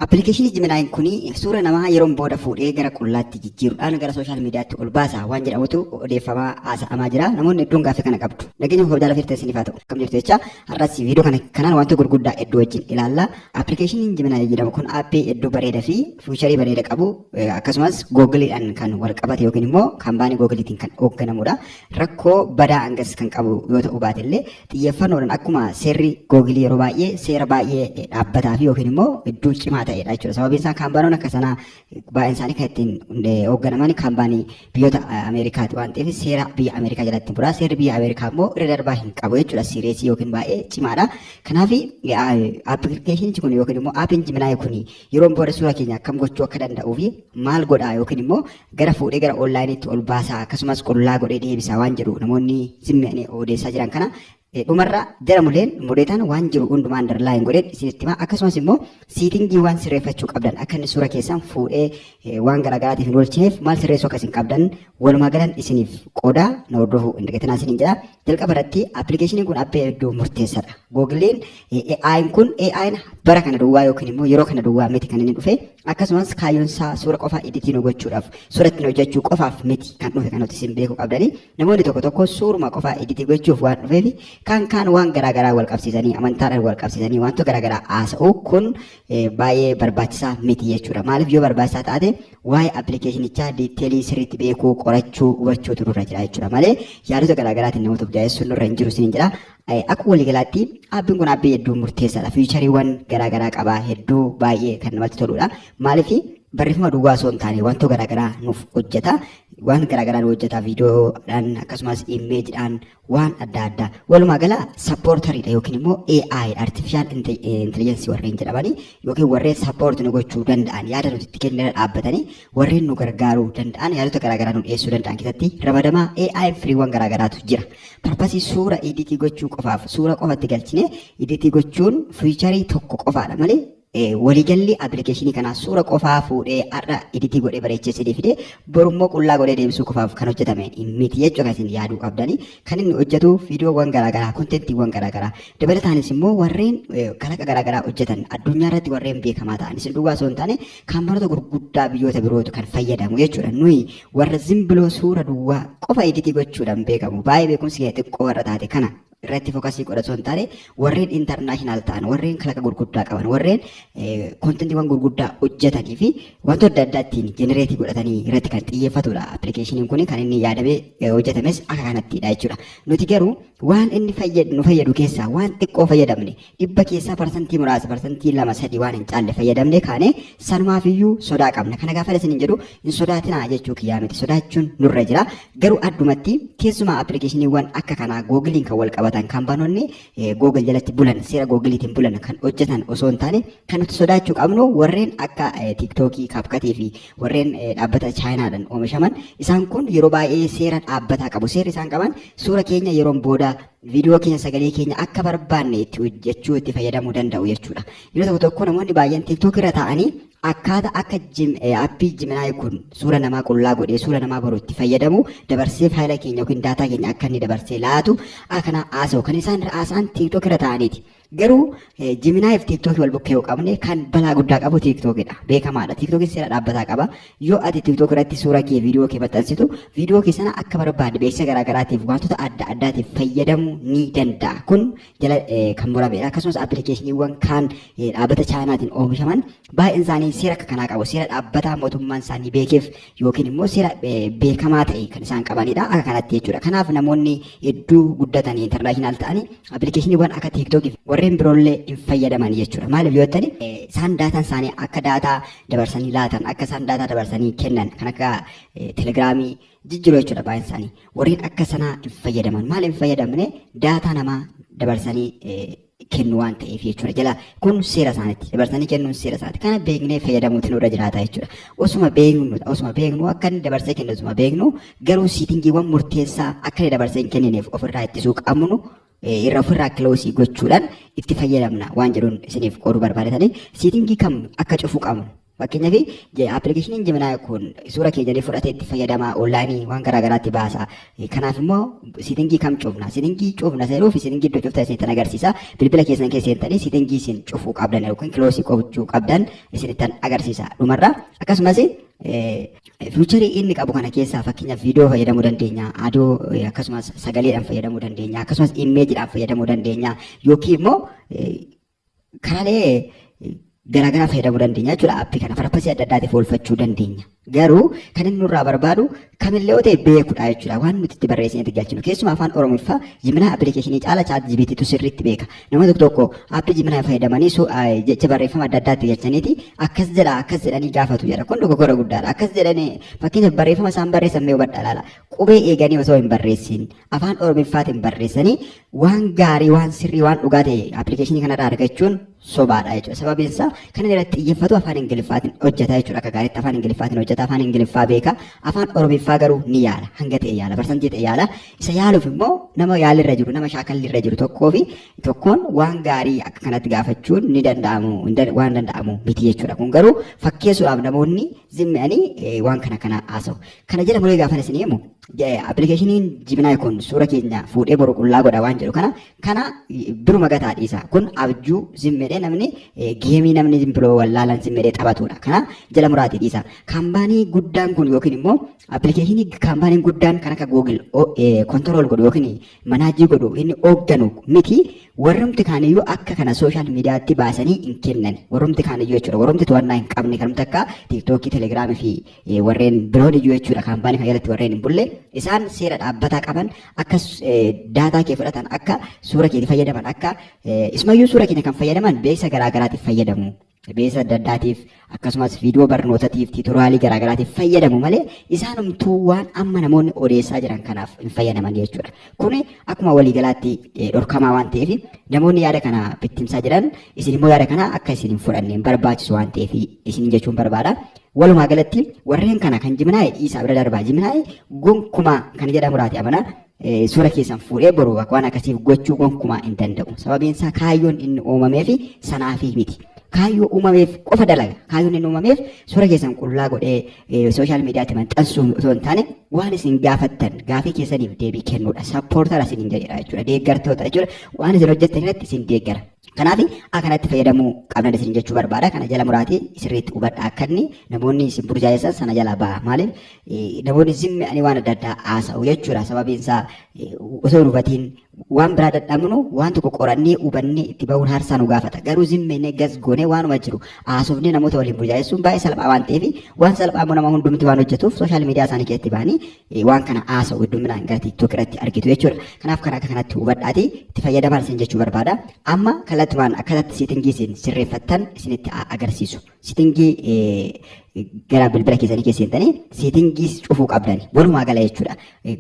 Appilikeeshinii Jiminaayin kuni suura namaa yeroo booda fuudhee gara qullaatti jijjiiruudhaan gara sooshaal miidiyaatti ol baasa waan jedhamutu odeeffamaa haasa'amaa jira. Namoonni hedduun gaaffii kana qabdu. Nageenya koo jaalala firteessiniif haa ta'u. Akkam jirtu jecha har'as viidiyoo kanaan wantoota gurguddaa hedduu wajjin ilaalla. Appilikeeshiniin Jiminaayin jedhamu kun aappii hedduu bareedaa fi fiicharii bareeda qabu akkasumas googiliidhaan kan wal qabate yookiin immoo kaampaanii googiliitiin kan hoogganamudha. Rakkoo badaa hangas kan qabu yoo ta'u baatillee xiyyeeffannoodhaan akkuma seerri googilii yeroo baay'ee seera baay'ee dhaabbataa fi yookiin immoo hedduu cimaa ta'edha jechuudha. Sababiin isaa kaampaaniin akka sanaa baay'een isaanii kan ittiin hoogganaman kaampaanii biyyoota Ameerikaati waan ta'eef seera biyya Ameerikaa jalatti bu'aa. Seerri biyya Ameerikaa immoo irra darbaa hin qabu jechuudha. Siireesii yookiin baay'ee cimaadha. Kanaaf appilikeeshinichi kun yookiin immoo aappiin Jiminaayi kun yeroo booda suura keenya akkam gochuu akka danda'uu fi maal godhaa yookiin immoo gara fuudhee gara onlaayiniitti ol baasaa akkasumas qullaa godhee deebisaa waan jedhu namoonni simmanii odeessaa jiran kana dhumarra jara muleetaan waan jiru hundumaan darlaayin godhee isinitti himaa akkasumas immoo siitingii waan sirreeffachuu qabdan akka inni suura keessan fuudhee waan garaagaraatiif hin oolchineef maal sirreessuu akka isin qabdan walumaa galan isiniif qoodaa na hordofuu hin dagatinaa isiniin jedha. Jalqaba irratti appilikeeshiniin kun aappii hedduu murteessaadha. Googiliin AI'n kun AI'n bara kana duwwaa yookiin immoo yeroo kana duwwaa miti kan inni dhufe akkasumas kaayyoon isaa suura qofaa editiin gochuudhaaf suura ittiin hojjechuu qofaaf miti kan dhufe kan nuti isin beekuu qabdanii namoonni tokko tokko suuruma qofaa editii gochuuf waan dhufeef kan waan garaagaraa wal qabsiisanii amantaadhaan wal qabsiisanii wantoota garaagaraa haasa'uu kun baay'ee barbaachisaa miti jechuudha. Maaliif yoo barbaachisaa taate waa'ee appilikeeshinichaa diiteelii sirriitti beekuu qorachuu hubachuutu nurra jira jechuudha malee yaadota garaagaraatiin namoota jabeessuun nurra hin jiru isiniin jedha. Akka waliigalaatti aappiin kun aappii hedduu murteessaadha. Fiichariiwwan garaagaraa qabaa hedduu baay'ee kan namatti toludha. Maaliif barreeffama duwwaa osoo hin taane wantoota garaagaraa nuuf hojjeta. Waan garaagaraa nu hojjeta viidiyoodhaan akkasumas imeejidhaan waan adda addaa. Walumaa gala sappoortariidha yookiin immoo AI artificial intelligence warreen jedhamanii yookiin warreen sappoorti nu gochuu danda'an yaada nuti itti kennee dhaabbatanii warreen nu gargaaruu danda'an yaadota garaagaraa nu dhiyeessuu danda'an keessatti ramadamaa AI firiiwwan garaagaraatu jira. Parpasii suura editii gochuu qofaaf suura qofatti galchine editii gochuun fiicharii tokko qofaadha malee waliigalli appilikeeshinii kanaa suura qofaa fuudhee har'a editii godhee bareechee fidee borummoo qullaa godhee deebisuu qofaaf kan hojjetame miti jechuudha kan isin yaaduu qabdanii kan inni hojjetu viidiyoowwan garaagaraa kontentiiwwan garaagaraa dabalataanis immoo warreen kalaqa garaagaraa hojjetan addunyaa irratti warreen beekamaa ta'an isin duwwaa osoo hin taane kaampaanota gurguddaa biyyoota birootu kan fayyadamu jechuudha. Nuyi warra zimbiloo suura duwwaa qofa editii gochuudhaan beekamu baay'ee beekumsi xiqqoo warra taate kana irratti fookasii godhatu hin taane warreen intarnaashinaal ta'an warreen kalaqa gurguddaa qaban warreen kontentiiwwan gurguddaa hojjetanii fi wantoota adda addaa ittiin jenereetii godhatanii irratti kan xiyyeeffatudha. Appilikeeshiniin kun kan inni yaadamee hojjetames akka kanattidha jechuudha. Nuti garuu waan inni nu fayyadu keessaa waan xiqqoo fayyadamne dhibba keessaa parsantii muraasa parsantii 2-3 waan hin caalle fayyadamne kaane sanumaafiyyuu sodaa qabna. Kana gaafa isin jedhu hin sodaatinaa jechuu kiyyaa miti sodaachuun nurra jira. Garuu addumatti keessumaa appilikeeshiniiwwan akka kanaa googiliin kan wal qabatan kaampaanonni googil jalatti bulan seera googiliitiin bulan kan hojjetan osoo hin taane kan nuti sodaachuu qabnu warreen akka tiiktookii kaapkatii fi warreen dhaabbata chaayinaadhaan oomishaman isaan kun yeroo baay'ee seera dhaabbataa qabu. Seerri isaan qaban suura keenya yeroo booda viidiyoo keenya sagalee keenya akka barbaanne itti hojjechuu itti fayyadamuu danda'u jechuudha. Yeroo tokko tokko namoonni baay'een tiiktookii irra taa'anii akkaataa akka aappii Jiminaayi kun suura namaa qullaa godhee suura namaa baruu itti fayyadamu dabarsee faayila keenya yookiin daataa keenya akka inni dabarsee laatu akkana haasa'u kan isaan haasa'an tiiktookii irra taa'aniiti. Garuu Jiminaayi fi tiiktookii wal bukkee yoo qabne kan balaa guddaa qabu tiiktookiidha. Beekamaadha. Tiiktookiin seera dhaabbataa qaba. Yoo ati tiiktookii irratti suura kee viidiyoo kee maxxansitu viidiyoo kee sana akka barbaade beeksisa garaagaraatiif wantoota adda addaatiif fayyadamuu ni danda'a. Kun jala kan muramedha. Akkasumas appilikeeshiniiwwan kaan dhaabbata chaayinaatiin oomishaman baay'een isaanii seera akka kanaa qabu. Seera dhaabbataa mootummaan isaanii beekeef yookiin immoo seera beekamaa ta'e kan isaan qabanidha. Akka kanatti jechuudha. Kanaaf namoonni hedduu guddatanii intarnaashinaal ta'anii appilikeeshiniiwwan akka tiiktookiif warreen biroollee hin fayyadaman jechuudha. Maaliif yoo ta'ani isaan daataan isaanii akka daataa dabarsanii laatan akka isaan daataa dabarsanii kennan kan akka telegiraamii jijjiiruu jechuudha baay'een isaanii. Warreen akka sanaa hin fayyadaman. Maaliif hin fayyadamne daataa namaa dabarsanii kennu waan ta'eef jechuudha. Jala kun seera isaaniiti. Dabarsanii kennuun seera isaati. Kana beeknee fayyadamuutiin irra jiraata jechuudha. Osuma beeknu akka inni dabarsee kennu osuma beeknu garuu siitingiiwwan murteessaa akka inni dabarsee hin kennineef ofirraa ittisuu qabnu irra ofirraa kiloosii gochuudhaan itti fayyadamna waan jedhuun isiniif qooduu barbaadatanii siitingii kam akka cufuu qabnu Fakkeenyaaf appilikeeshiniin Gemini kun suura keenya fudhatee itti fayyadamaa onlaayinii waan garaagaraatti baasa. Kanaaf immoo siitingii kam cufna? Siitingii cufna seeruu fi siitingii iddoo cuftaa isinitti agarsiisa. Bilbila keessan keessa seentanii siitingii isin cufuu qabdan yookiin kiloosii gochuu qabdan isinitti agarsiisa. Dhumarraa akkasumas fiicharii inni qabu kana keessaa fakkeenyaaf viidiyoo fayyadamuu dandeenya, adoo akkasumas sagaleedhaan fayyadamuu dandeenya, akkasumas imeejiidhaan fayyadamuu dandeenya yookiin immoo karaalee garaagaraa fayyadamuu dandeenya jechuudha. Aappii kana farfasii adda addaatiif oolfachuu dandeenya. Garuu kan inni nurraa barbaadu kamillee yoo ta'e beekuudha jechuudha. Waan nuti itti barreessinee itti galchinu. Keessumaa afaan Oromoffaa Gemini appilikeeshinii caala ChatGPT sirriitti beeka. Nama tokko aappii Gemini fayyadamanii jecha barreeffama adda addaatti galchaniiti akkas jedhanii gaafatu jedha. Kun dogoggora guddaadha. Akkas jedhanii fakkeenyaaf barreeffama isaan barreessan mee hubadhaa laala. Qubee eeganii osoo hin barreessin afaan Oromoffaatiin barreessanii waan gaarii, waan sirrii, waan dhugaa ta'e appilikeeshinii kanarraa argachuun sobaadha jechuudha. Sababiin isaa kan inni irratti xiyyeeffatu afaan Ingiliffaatiin hojjeta jechuudha. Akka gaariitti afaan Ingiliffaatiin hojjeta, afaan Ingiliffaa beeka, afaan Oromoffaa garuu ni yaala, hanga ta'e yaala, parsantii ta'e yaala. Isa yaaluuf immoo nama yaalirra jiru, nama shaakalirra jiru tokkoon waan gaarii akka kanatti gaafachuun ni danda'amu, waan danda'amu miti jechuudha. Kun garuu fakkeessuudhaaf namoonni zimme'anii waan kana haasa'u. Kana jala mulee gaafan isin himu appilikeeshiniin Gemini kun suura keenya fuudhee boru qullaa godha waan jedhu kana biruma gataa dhiisa. Kun abjuu zimmedhee namni geemii namni biroo wallaalan zimmedhee taphatudha. Kana jala muraatii dhiisa. Kaampaanii guddaan kun yookiin immoo appilikeeshinii kaampaaniin guddaan kan akka Google kontirool godhu yookiin manaajii godhu inni hoogganu miti. Warrumti kaaniyyuu akka kana sooshaal miidiyaatti baasanii hin kennan. Warrumti kaaniyyuu jechuudha. Warrumti to'annaa hin qabne kanumti akka tiiktookii, telegiraamii fi warreen biroon iyyuu jechuudha. Kaampaanii kana jalatti warreen hin bulle isaan seera dhaabbataa qaban akka daataa kee fudhatan akka suura keetti fayyadaman akka isumayyuu suura keenya kan fayyadaman beeksisa garaagaraatiif fayyadamu. Beeksisa adda addaatiif akkasumas viidiyoo barnootaatiif tiitoraalii garaagaraatiif fayyadamu malee isaanumtuu waan amma namoonni odeessaa jiran kanaaf hin fayyadaman jechuudha. Kun akkuma waliigalaatti dhorkamaa waan ta'eef namoonni yaada kana bittimsaa jiran isin immoo yaada kana akka isin hin fudhanneen barbaachisu waan ta'eef isin jechuun barbaada. Walumaa galatti warreen kana kan Gemini dhiisaa bira darbaa. Gemini gonkumaa kan jedhamu raati amana suura keessan fuudhee boru waan akkasiif gochuu gonkumaa hin danda'u. Sababiin isaa kaayyoon inni uumameef sanaafi miti. Kaayyoo uumameef qofa dalaga. Kaayyoon inni uumameef suura keessan qullaa godhee sooshaal miidiyaatti maxxansuu osoo hin taane waan isin gaafattan gaafii keessaniif deebii kennuudha. Sappoortara isin hin jedhedha jechuudha. Deeggartoota jechuudha. Waan isin hojjettan irratti isin deeggara. Kanaaf akkanatti fayyadamuu qabna isin jechuu barbaada. Kana jala muraatii sirriitti hubadha akka inni namoonni isin burjaajessan sana jala ba'a. Maaliif namoonni zimme'anii waan adda addaa haasa'u jechuudha. Sababiin isaa osoo hin hubatiin waan biraa dadhabnu waan tokko qorannee hubannee itti bahuun harsaa nu gaafata. Garuu zimmeenee gas goonee waanuma jiru haasofnee namoota waliin burjaajessuun baay'ee salphaa waan ta'eef waan salphaa immoo nama hundumti waan hojjetuuf sooshaal miidiyaa isaanii keessatti ba'anii waan kana haasa'u hedduminaan gara tiiktook irratti argitu jechuudha. Kanaaf kan akka kanatti hubadhaatii itti fayyadamaa isin jechuu barbaada. Amma kallattumaan akkasatti siitingii isin sirreeffattan isinitti agarsiisu. Siitingii gara bilbila keessanii keessa seentanii siitingii cufuu qabdani. Walumaa gala jechuudha.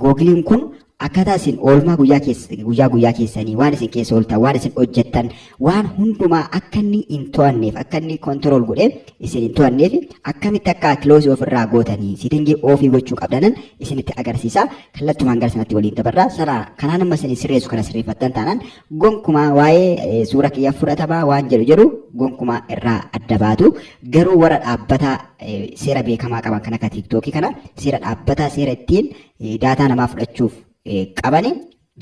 Googiliin kun akkaataa isin oolmaa guyyaa keessanii waan isin keessa ooltan waan isin hojjettan waan hundumaa akka inni hin to'anneef akka inni kontirool godhee isin hin to'anneef akkamitti akka kiloosii ofirraa gootanii siitingii ofii gochuu qabdanan isinitti agarsiisa. Kallattumaan gara sanatti waliin dabarraa sana kanaan amma isin sirreessu kana sirreeffattan taanaan gonkumaa waa'ee suura kiyyaa fudhatamaa waan jedhu gonkumaa irraa adda baatu. Garuu warra dhaabbataa seera beekamaa qaban kan akka tiiktookii kana seera dhaabbataa seera ittiin daataa namaa fudhachuuf qabani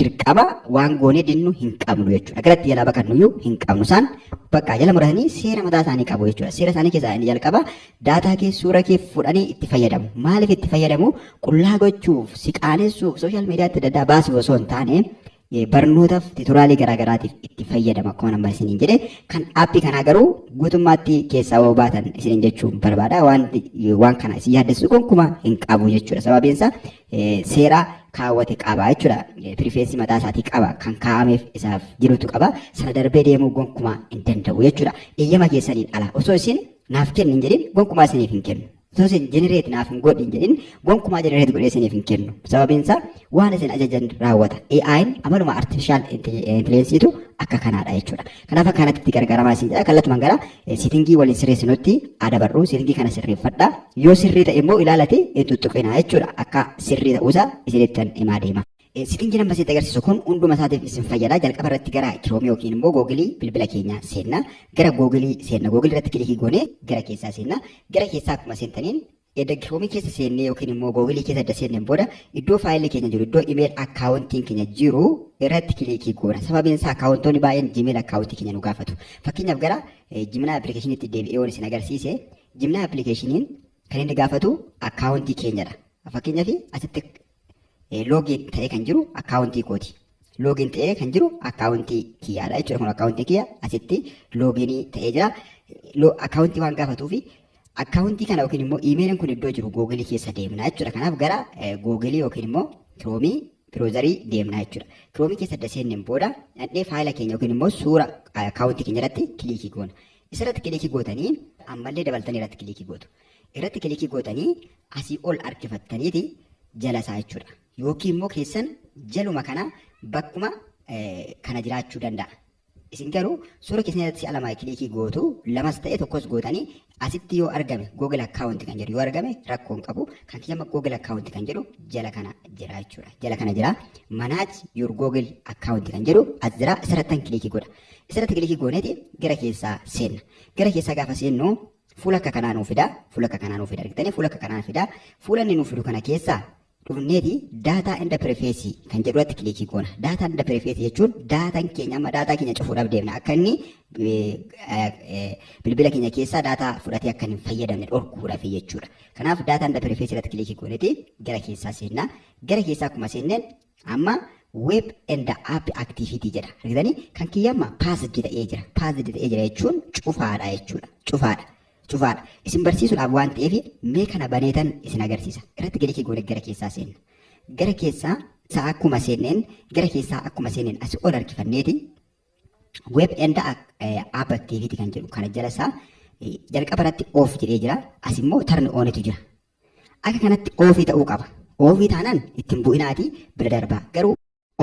dirqama waan goonee dinnu hin qabnu jechuudha. Garatti jalaa bakkannuyyuu hin qabnu. Isaan bakka jala muratanii seera mataa isaanii qabu jechuudha. Seera isaanii keessaa inni jalqaba daataa kee suura kee fudhanii itti fayyadamu. Maaliif itti fayyadamu? Qullaa gochuuf, siqaanessuuf, sooshaal miidiyaatti adda addaa baasuuf osoo hin taane barnootaaf tiitoraalii garaagaraatiif itti fayyadama. Akkuma nama isiniin jedhe kan aappii kanaa garuu guutummaatti keessaa yoo baatan isiniin jechuun barbaada. Waan kana isin yaaddessu gonkumaa hin qabu jechuudha. Sababiin isaa seera kaawwate qaba jechuudha. Pirifeensii mataa isaatii qaba. Kan kaa'ameef isaaf jirutu qaba. Sana darbee deemuu gonkumaa hin danda'u jechuudha. Eeyyama keessaniin ala osoo isin naaf kenni hin jedhin gonkumaa isiniif hin kennu. Osoo isin jenereet naaf hin godhin jedhin gonkumaa jenereet godhee isiniif hin kennu. Sababiin isaa waan isin ajajan raawwata. AI'n amaluma artificial intelligenceetu akka kanaadha jechuudha. Kanaaf akkanatti itti gargaaramaa isin jedha. Kallattumaan gara siitingii waliin sirreessinutti adabarru siitingii kana sirreeffadha. Yoo sirrii ta'e immoo ilaalate hin tuttuqina jechuudha. Akka sirrii ta'uusaa isinittan himaa deema. Sitiin jiran basitti agarsiisu kun hunduma isaatiif isin fayyada. Jalqaba irratti gara Kiroomii yookiin immoo Googilii bilbila keenya seenna. Gara Googilii seenna. Googilii irratti kilikii goone gara keessaa seenna. Gara keessaa akkuma seentaniin edda Kiroomii keessa seennee yookiin immoo Googilii keessa adda seenneen booda iddoo faayilli keenya jiru, iddoo imeel akkaawuntiin keenya jiru irratti kilikii goona. Sababiin isaa akkaawuntoonni baay'een Gmail akkaawuntii keenya nu gaafatu. Fakkeenyaaf gara Gmail appilikeeshiniitti deebi'ee waan isin agarsiise, Gmail appilikeeshiniin kan inni gaafatu akkaawuntii keenyadha. Fakkeenyaaf asitti loogiin ta'ee kan jiru akkaawuntii kooti. Loogiin ta'ee kan jiru akkaawuntii kiyyaadha jechuudha. Kun akkaawuntii kiyya asitti loogiinii ta'ee jira. Akkaawuntii waan gaafatuufi akkaawuntii kana yookiin immoo iimeeliin kun iddoo jiru Googilii keessa deemna jechuudha. Kanaaf gara Googilii yookiin immoo Kiroomii biroozarii deemna jechuudha. Kiroomii keessa adda seenneen booda dhaqnee faayila keenya yookiin immoo suura akkaawuntii keenya irratti kilikii goona. Isarratti kilikii gootanii ammallee dabaltanii irratti kilikii gootu. Irratti kilikii gootanii asii ol harkifattaniiti jala isaa jechuudha. Yookiin immoo keessan jaluma kana bakkuma kana jiraachuu danda'a. Isin garuu suura keessan irratti si'a lama kilikii gootu, lamas ta'e tokkos gootanii asitti yoo argame Google akkaawuntii kan jedhu yoo argame rakkoon qabu. Kan kiyya Google akkaawuntii kan jedhu jala kana jira jechuudha. Jala kana jira. Manage your Google akkaawuntii kan jedhu as jira. Isarratti kilikii godha. Isarratti kilikii gooneeti gara keessaa seenna. Gara keessaa gaafa seennu fuula akka kanaa nuuf fida. Fuula akka kanaa nuuf fida. Argitanii fuula akka kanaa fida. Fuula inni nuuf fidu kana keessaa dhufneeti daataa inda pirefeesii kan jedhuratti kilikii goona. Daataa inda pirefeesii jechuun daataan keenya amma daataa keenya cufuudhaaf deemna. Akka inni bilbila keenya keessaa daataa fudhatee akka hin fayyadamne dhorkuudhaaf jechuudha. Kanaaf daataa inda pirefeesii irratti kilikii gooneeti gara keessaa seenna. Gara keessaa akkuma seenneen amma web and app activity jedha. Argitanii kan kiyya amma paasdi ta'ee jira. Paasdi ta'ee jira jechuun cufaadha jechuudha. Cufaadha. Isin barsiisuudhaaf waan ta'eef mee kana baneetan isin agarsiisa. Irratti kilikii goone gara keessaa seenna. Gara keessaa akkuma seenneen asii ol harkifanneeti web and app activity kan jedhu kana jala isaa jalqaba irratti off jedhee jira. As immoo turn ontu jira. Akka kanatti offii ta'uu qaba. Offii taanaan ittiin bu'inaati bira darbaa. Garuu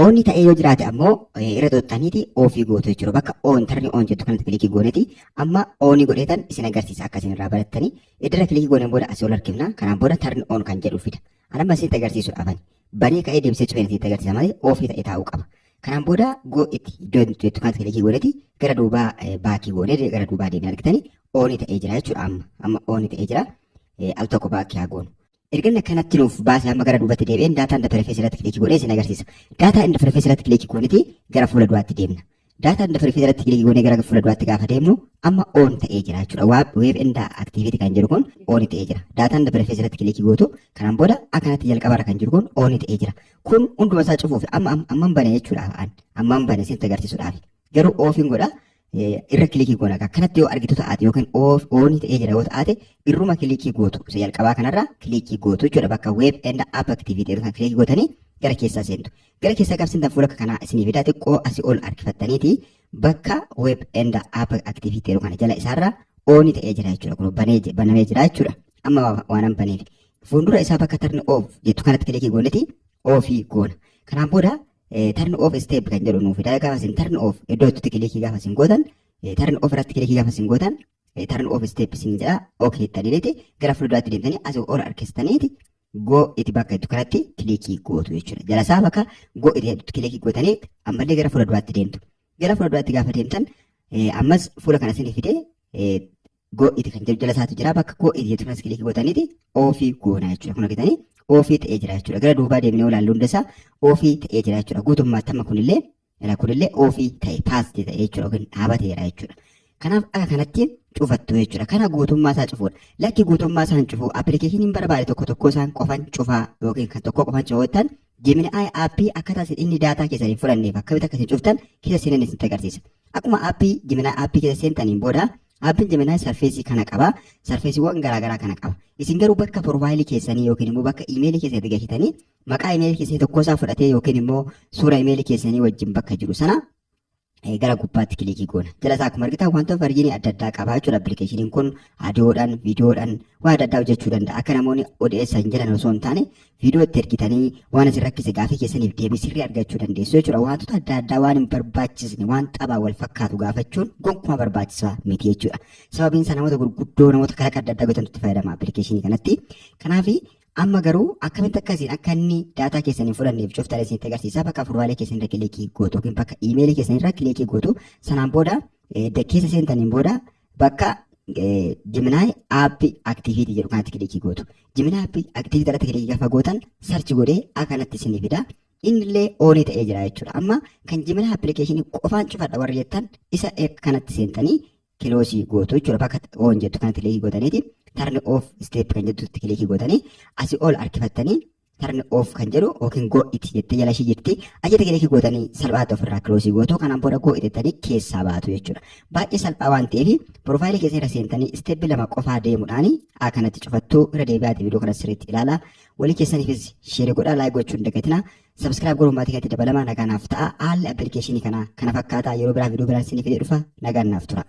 oonni ta'ee yoo jiraate ammoo irra xoxxaniiti offii gootu jechuudha. Bakka turn on jettu kanatti kilikii gooneeti amma oonii godheetan isin agarsiisa akka isin irraa barattanii. Iddira kilikii gooneen booda asii ol harkifna. Kanaan booda turn on kan jedhu fida. Anamma isinitti agarsiisuudhaafani. Banee ka'ee deebisee cufee isinitti agarsiisa malee offii ta'ee taa'uu qaba. Kanaan booda itti iddoo jettu kanatti kilikii gooneeti gara duubaa baakii goonee gara duubaa deemee argitanii oonii ta'ee jira jechuudha. Amma oonii ta'ee jira. Al tokko baakii haa goonu. Erga kanatti nuuf baasee amma gara duubatti deebi'een daataa inda pirefeesii irratti kilikii goonee isin agarsiisa. Daataa inda pirefeesii irratti kilikii gooneeti gara fuula duraatti deemna. Daataa inda pirefeesii irratti kilikii goonee gara fuula duraatti gaafa deemnu amma oon ta'ee jira jechuudha. Web inda activity kan jiru kun oon ta'ee jira. Daataa inda pirefeesii irratti kilikii gootu kanaan booda akkanatti jalqabarra kan jiru kun oon ta'ee jira. Kun hunduma isaa cufuuf amman bane jechuudha. Amman bane isin agarsiisuudhaaf. Garuu oofiin godha. Irra kilikii goona akkanatti yoo argitu ta'ate yookiin oonii ta'ee jira yoo ta'ate irruma kilikii gootu. Isa jalqabaa kanarra kilikii gootu jechuudha. Bakka web and app activity kan kilikii gootanii gara keessaa seentu. Gara keessaa qabsiintan fuula kanaa isinii fidaa xiqqoo asii ol harkifattaniiti bakka web and app activity kana jala isaarra oonii ta'ee jira jechuudha. Kun banamee jira jechuudha. Amma waan baneef fuuldura isaa bakka turn off jettu kanatti kilikii gooneeti offii goona. Kanaan booda turn off step kan jedhu nuuf fidaa gaafa isin turn off iddoo itti kilikii gaafa isin gootan turn off irratti kilikii gaafa isin gootan turn off step isin jedha okay ta'aniiti gara fuulduraatti deemtanii asii ol harkistaniiti go itti bakka itti kanatti kilikii gootu jechuudha. Jala isaa bakka go itti kilikii gootanii ammallee gara fuulduraatti deemtu. Gara fuulduraatti gaafa deemtan ammas fuula kana isin fidee go itti kan jedhu jala isaatu jira bakka go itti jettu kanas kilikii gootaniiti offii goona jechuudha. Kun argitanii offii ta'ee jira jechuudha. Gara duubaa deemnee ilaallu hunda isaa offii ta'ee jira jechuudha. Guutummaatti amma kunillee offii ta'e paastii ta'ee jechuudha yookiin dhaabateera jechuudha. Kanaaf akka kanatti cufattu jechuudha. Kana guutummaa isaa cufuudha. Lakki guutummaa isaan cufuu appilikeeshiniin barbaade tokko isaan qofan cufaa yookiin kan tokko qofan cufatan Gemini aappii akkaataa inni daataa keessanii fudhanneef akkamitti akkasiin cuftan keessa seenan isinitti agarsiisa. Akkuma Gemini aappii keessa seentaniin booda aappiin Gemini sarfeesii kana qaba. Sarfeesiiwwan garaagaraa kana qaba. Isin garuu bakka profaayilii keessanii yookiin immoo bakka iimeelii keessatti galchitanii maqaa iimeelii keessanii tokko isaa fudhatee yookiin immoo suura iimeelii keessanii wajjin bakka jiru sana gara gubbaatti kilikii goona. Jala isaa akkuma argitan wantoota varjiinii adda addaa qaba jechuudha. Appilikeeshiniin kun aadiyoodhaan, viidiyoodhaan waan adda addaa hojjechuu danda'a. Akka namoonni odeessan jiran osoo hin taane viidiyoo itti ergitanii waan isin rakkise gaafii keessaniif deebii sirrii argachuu dandeessu jechuudha. Wantoota adda addaa waan hin barbaachisne waan xabaa wal fakkaatu gaafachuun gonkumaa barbaachisaa miti jechuudha. Sababiin isaa namoota gurguddoo namoota kalaqa adda addaa gootantu itti fayyadama appilikeeshinii kanatti. Kanaaf Amma garuu akkamitti akkasiin akka inni daataa keessanii fudhanneef cooftaalee isinitti agarsiisa. Bakka furwaalee keessan irra kilikii gootu yookiin bakka iimeelii keessan irra kilikii gootu sanaan booda keessa seentaniin booda bakka Gemini app activity jedhu kanatti kilikii gootu. Gemini app activity irratti kilikii gaafa gootan sarchi godhee akkanatti isinii fida. Innillee oonii ta'ee jira jechuudha. Amma kan Gemini application qofaan cufadha warri jettan isa kanatti seentanii kiloosii gootu jechuudha. Bakka oon jettu kanatti kilikii gootaniiti. Turn off step kan jettutti kilikii gootanii asii ol harkifattanii turn off kan jedhu yookiin go it jettee jala ishii jirti. Ajjata kilikii gootanii salphaatti ofirraa kiloosii gootu. Kanaan booda go it jettanii keessaa baatu jechuudha. Baay'ee salphaa waan ta'eef piroofaayilii keessa irra seentanii isteeppi 2 qofaa deemuudhaan akkanatti cufattuu irra deebi'aati viidiyoo kana sirriitti ilaalaa. Walii keessaniifis sheerii godhaa laayik gochuu hin dagatinaa. Subscribe gochuun maatii keessatti dabalamaa nagaanaaf ta'a. Haalli appilikeeshinii kana fakkaata yeroo biraa viidiyoo biraan isiniif dhufa nagaan naaf tura.